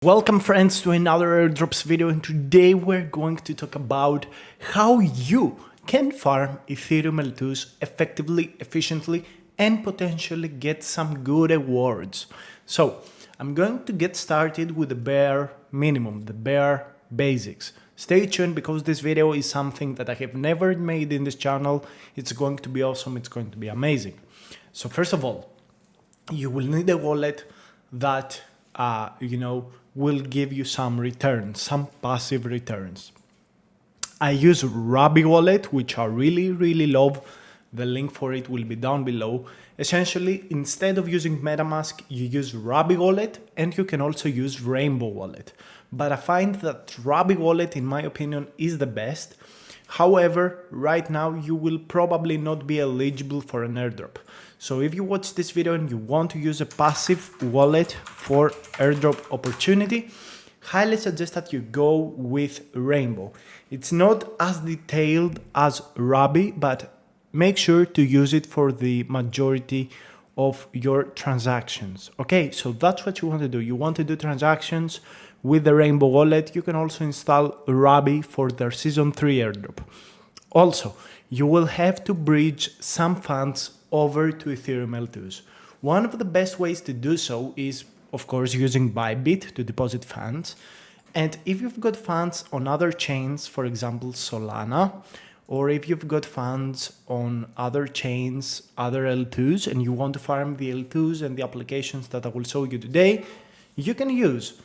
Welcome friends to another airdrops video, and today we're going to talk about how you can farm Ethereum L2s effectively, efficiently, and potentially get some good rewards. So I'm going to get started with the bare minimum, the bare basics. Stay tuned because this video is something that I have never made in this channel. It's going to be awesome, it's going to be amazing. So first of all, you will need a wallet that will give you some returns, some passive returns. I use Ruby wallet, which I really love. The link for it will be down below. Essentially, instead of using MetaMask, you use Ruby wallet, and you can also use Rainbow wallet. But I find that Ruby wallet, in my opinion, is the best. However, right now you will probably not be eligible for an airdrop. So if you watch this video and you want to use a passive wallet for airdrop opportunity, highly suggest that you go with Rainbow. It's not as detailed as Ruby, but make sure to use it for the majority of your transactions. Okay, so that's what you want to do. You want to do transactions with the Rainbow wallet. You can also install Ruby for their Season 3 airdrop. Also, you will have to bridge some funds over to Ethereum L2s. One of the best ways to do so is, of course, using Bybit to deposit funds. And if you've got funds on other chains, for example, Solana, or if you've got funds on other chains, other L2s, and you want to farm the L2s and the applications that I will show you today, you can use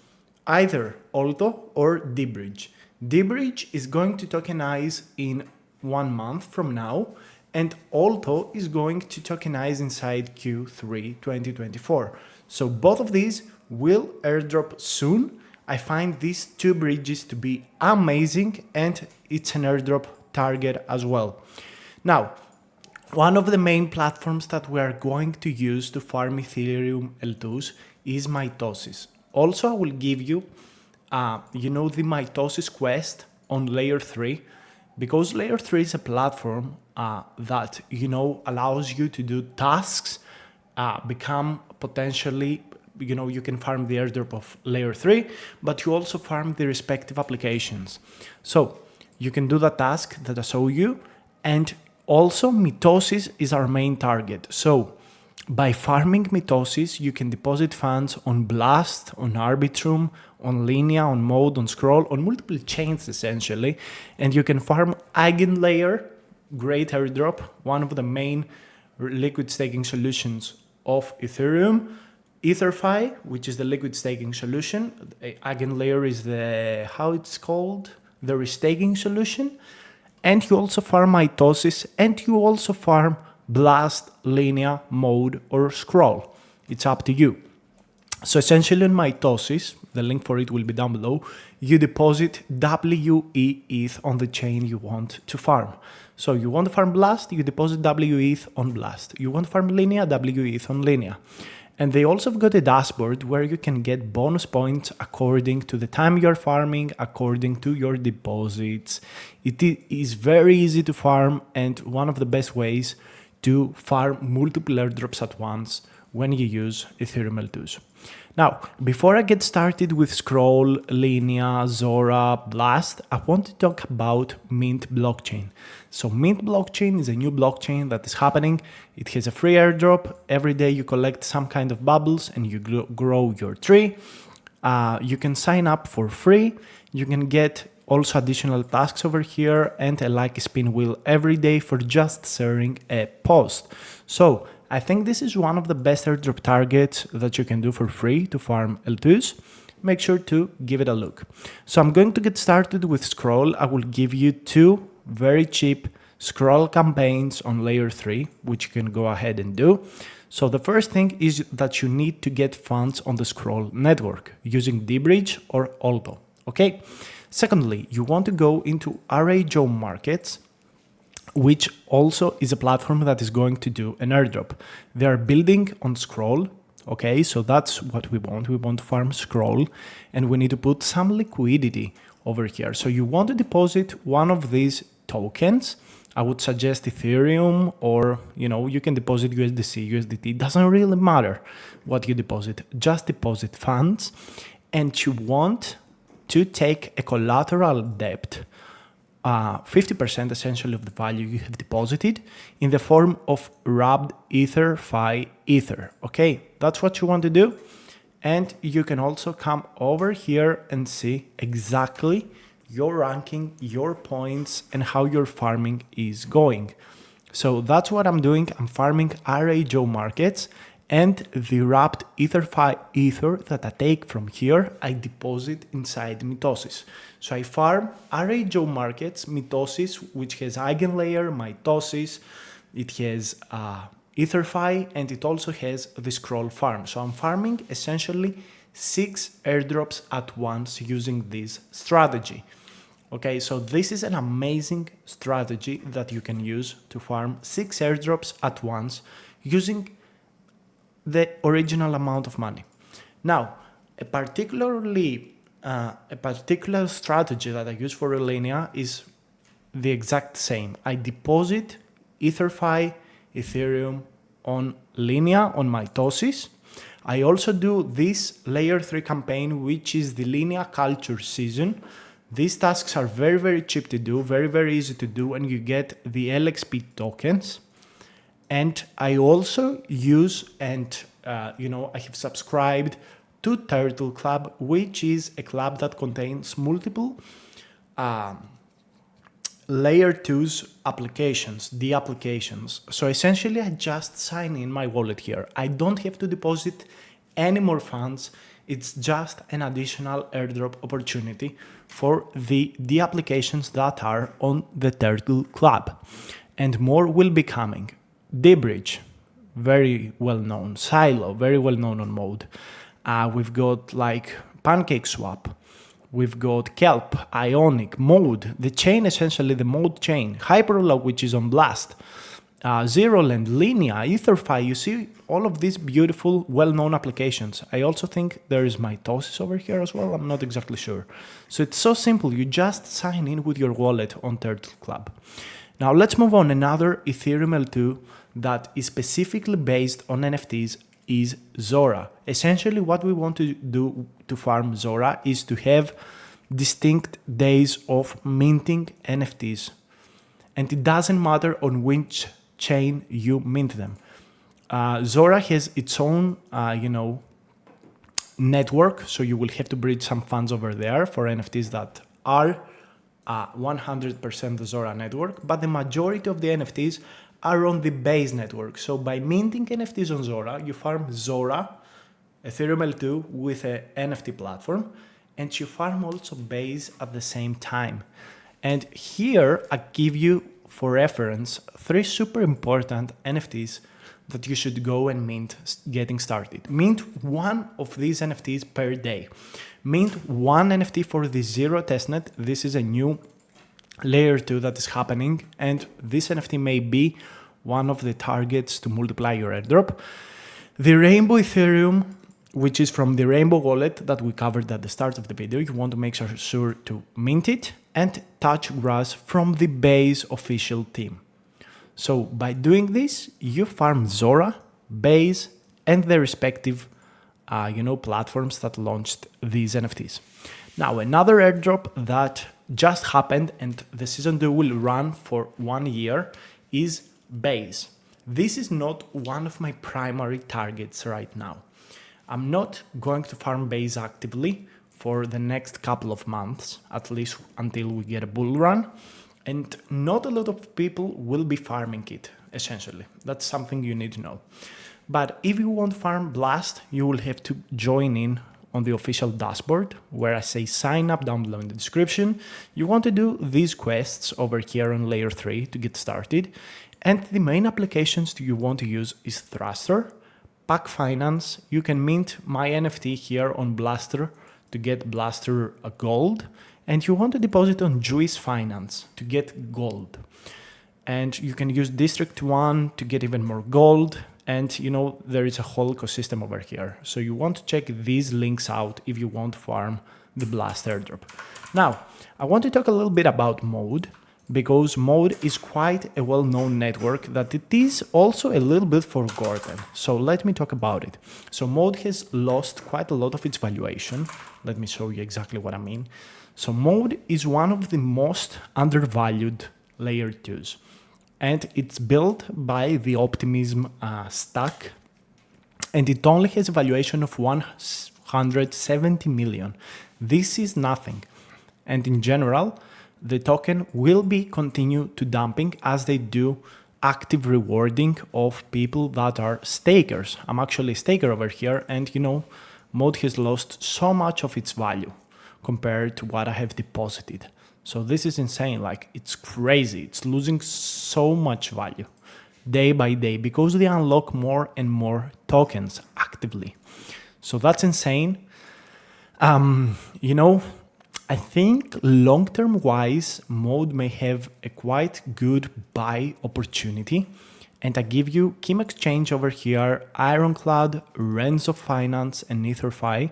either Alto or dBridge. dBridge is going to tokenize in 1 month from now, and Alto is going to tokenize inside Q3 2024. So both of these will airdrop soon. I find these two bridges to be amazing, and it's an airdrop target as well. Now, one of the main platforms that we are going to use to farm Ethereum L2s is Mitosis. Also, I will give you, the Mitosis quest on layer 3, because layer 3 is a platform that, allows you to do tasks, become potentially, you can farm the airdrop of layer 3, but you also farm the respective applications. So you can do the task that I show you, and also Mitosis is our main target. So by farming Mitosis, you can deposit funds on Blast, on Arbitrum, on Linea, on Mode, on Scroll, on multiple chains essentially, and you can farm Eigenlayer, great airdrop, one of the main liquid staking solutions of Ethereum. EtherFi, which is the liquid staking solution. Eigenlayer is the restaking solution. And you also farm Mitosis, and you also farm Blast, Linea, Mode, or Scroll. It's up to you. So essentially in Mitosis, the link for it will be down below, you deposit WETH on the chain you want to farm. So you want to farm Blast, you deposit WETH on Blast. You want to farm Linea, WETH on Linea. And they also have got a dashboard where you can get bonus points according to the time you're farming, according to your deposits. It is very easy to farm, and one of the best ways to farm multiple airdrops at once when you use Ethereum L2s. Now, before I get started with Scroll, Linea, Zora, Blast, I want to talk about Mint blockchain. So Mint blockchain is a new blockchain that is happening. It has a free airdrop. Every day you collect some kind of bubbles and you grow your tree. You can sign up for free. You can get also additional tasks over here and a lucky spin wheel every day for just sharing a post. So I think this is one of the best airdrop targets that you can do for free to farm L2s. Make sure to give it a look. So I'm going to get started with Scroll. I will give you 2 very cheap Scroll campaigns on layer 3, which you can go ahead and do. So the first thing is that you need to get funds on the Scroll network using dBridge or Alto. Okay. Secondly, you want to go into RAJO markets, which also is a platform that is going to do an airdrop. They are building on Scroll. Okay, so that's what we want. We want to farm Scroll, and we need to put some liquidity over here. So you want to deposit one of these tokens. I would suggest Ethereum, or you can deposit USDC, USDT. It doesn't really matter what you deposit. Just deposit funds. and you want to take a collateral debt, 50% essentially of the value you have deposited, in the form of wrapped Ether Fi Ether. Okay, that's what you want to do. And you can also come over here and see exactly your ranking, your points, and how your farming is going. So that's what I'm doing. I'm farming RA Joe markets, and the wrapped EtherFi Ether that I take from here, I deposit inside Mitosis. So I farm RA Joe markets, Mitosis, which has Eigenlayer, Mitosis, it has EtherFi, and it also has the scroll farm. So I'm farming essentially 6 airdrops at once using this strategy. Okay, so this is an amazing strategy that you can use to farm 6 airdrops at once using the original amount of money. Now, a particular strategy that I use for Linea is the exact same. I deposit EtherFi, Ethereum on Linea, on Mitosis. I also do this layer 3 campaign, which is the Linea culture season. These tasks are very, very cheap to do, very, very easy to do, and you get the LXP tokens. And I also use, and I have subscribed to Turtle Club, which is a club that contains multiple layer 2s applications, the applications. So essentially I just sign in my wallet here. I don't have to deposit any more funds. It's just an additional airdrop opportunity for the applications that are on the Turtle Club. And more will be coming. D-Bridge, very well known. Silo, very well known on Mode. We've got like PancakeSwap. We've got Kelp, Ionic, Mode, the chain, essentially the Mode chain. Hyperlog, which is on Blast. Zeroland, Linea, EtherFi. You see all of these beautiful, well-known applications. I also think there is Mitosis over here as well. I'm not exactly sure. So it's so simple. You just sign in with your wallet on Turtle Club. Now let's move on. Another Ethereum L2 that is specifically based on NFTs is Zora. Essentially what we want to do to farm Zora is to have distinct days of minting NFTs. And it doesn't matter on which chain you mint them. Zora has its own, network, so you will have to bridge some funds over there for NFTs that are 100% the Zora network, but the majority of the NFTs are on the base network. So by minting NFTs on Zora, you farm Zora, Ethereum L2 with an NFT platform, and you farm also base at the same time. And here I give you, for reference, 3 super important NFTs that you should go and mint getting started. Mint 1 of these NFTs per day. Mint 1 NFT for the Zero testnet. This is a new layer 2 that is happening, and this NFT may be one of the targets to multiply your airdrop. The Rainbow Ethereum, which is from the Rainbow wallet that we covered at the start of the video, you want to make sure to mint it, and Touch Grass from the Base official team. So by doing this, you farm Zora, Base, and the respective platforms that launched these NFTs. Now, another airdrop that just happened and the season 2 will run for 1 year is Base. This is not one of my primary targets right now. I'm not going to farm Base actively for the next couple of months, at least until we get a bull run. And not a lot of people will be farming it, essentially. That's something you need to know. But if you want farm Blast, you will have to join in on the official dashboard, where I say sign up down below in the description. You want to do these quests over here on layer 3 to get started. And the main applications you want to use is Thruster, Pack Finance. You can mint my NFT here on Blaster to get Blaster gold. And you want to deposit on Juice Finance to get gold. And you can use District 1 to get even more gold. And there is a whole ecosystem over here. So you want to check these links out if you want to farm the Blast airdrop. Now, I want to talk a little bit about Mode, because Mode is quite a well-known network that it is also a little bit forgotten. So let me talk about it. So Mode has lost quite a lot of its valuation. Let me show you exactly what I mean. So Mode is one of the most undervalued layer 2s, and it's built by the Optimism stack, and it only has a valuation of 170 million. This is nothing. And in general, the token will be continue to dumping as they do active rewarding of people that are stakers. I'm actually a staker over here, and you know, Mode has lost so much of its value compared to what I have deposited. So this is insane, like it's crazy. It's losing so much value day by day because they unlock more and more tokens actively. So that's insane. You know, I think long-term wise, Mode may have a quite good buy opportunity. And I give you Kim Exchange over here, Ironclad, Renzo Finance, and EtherFi.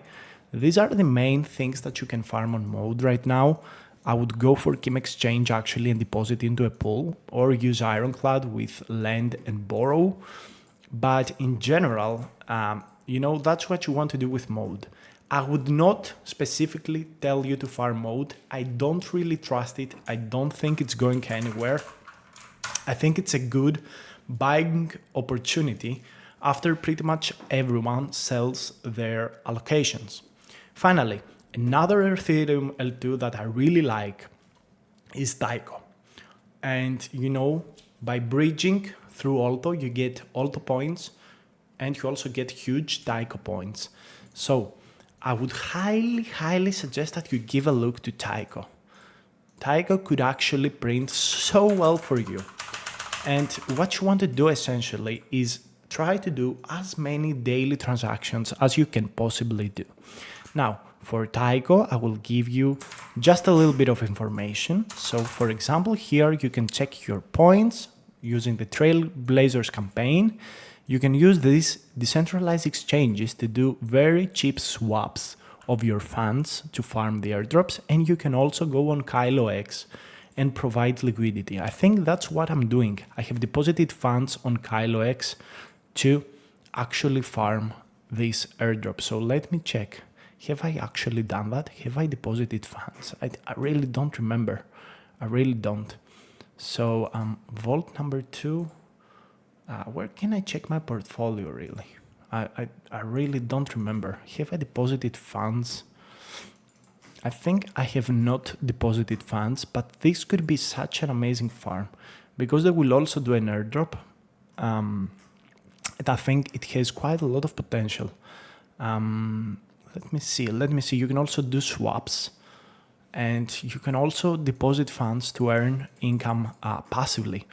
These are the main things that you can farm on Mode right now. I would go for Kim Exchange actually and deposit into a pool, or use Ironclad with lend and borrow. But in general, you know, that's what you want to do with Mode. I would not specifically tell you to farm Mode. I don't really trust it. I don't think it's going anywhere. I think it's a good buying opportunity after pretty much everyone sells their allocations. Finally, another Ethereum L2 that I really like is Taiko. And you know, by bridging through Alto, you get Alto points, and you also get huge Taiko points. So I would highly suggest that you give a look to Taiko. Taiko could actually print so well for you. And what you want to do essentially is try to do as many daily transactions as you can possibly do. Now, for Taiko, I will give you just a little bit of information. So for example, here you can check your points using the Trailblazers campaign. You can use these decentralized exchanges to do very cheap swaps of your funds to farm the airdrops. And you can also go on KyloX and provide liquidity. I think that's what I'm doing. I have deposited funds on KyloX to actually farm this airdrop. So let me check. Have I actually done that? Have I deposited funds? I really don't remember. I really don't. So vault number 2, where can I check my portfolio really? I really don't remember. Have I deposited funds? I think I have not deposited funds, but this could be such an amazing farm because they will also do an airdrop. And I think it has quite a lot of potential. Let me see. You can also do swaps, and you can also deposit funds to earn income passively.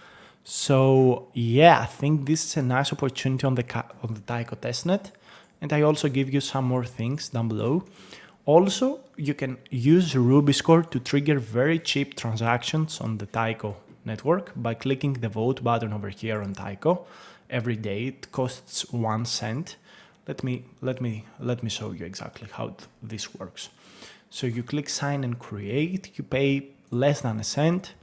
So yeah, I think this is a nice opportunity on the Taiko testnet. And I also give you some more things down below. Also, you can use Ruby Score to trigger very cheap transactions on the Taiko network by clicking the vote button over here on Taiko. Every day it costs 1 cent. Let me show you exactly how this works. So you click sign and create, you pay less than a cent,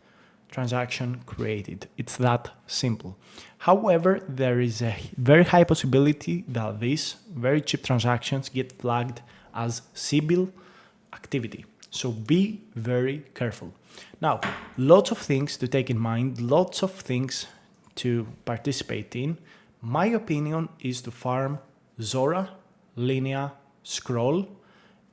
transaction created. It's that simple. However, there is a very high possibility that these very cheap transactions get flagged as Sibyl activity. So be very careful. Now, lots of things to take in mind, lots of things to participate in. My opinion is to farm Zora, Linea, Scroll,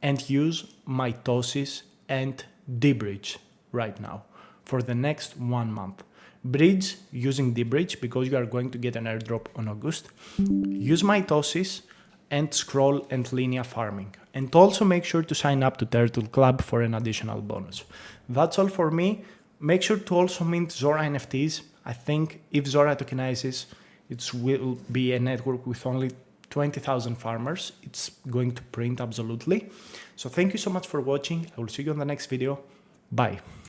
and use Mitosis and dBridge right now for the next 1 month. Bridge using dBridge because you are going to get an airdrop on August. Use Mitosis and Scroll and Linea Farming. And also make sure to sign up to Turtle Club for an additional bonus. That's all for me. Make sure to also mint Zora NFTs. I think if Zora tokenizes, it will be a network with only 20,000 farmers. It's going to print absolutely. So thank you so much for watching. I will see you on the next video. Bye.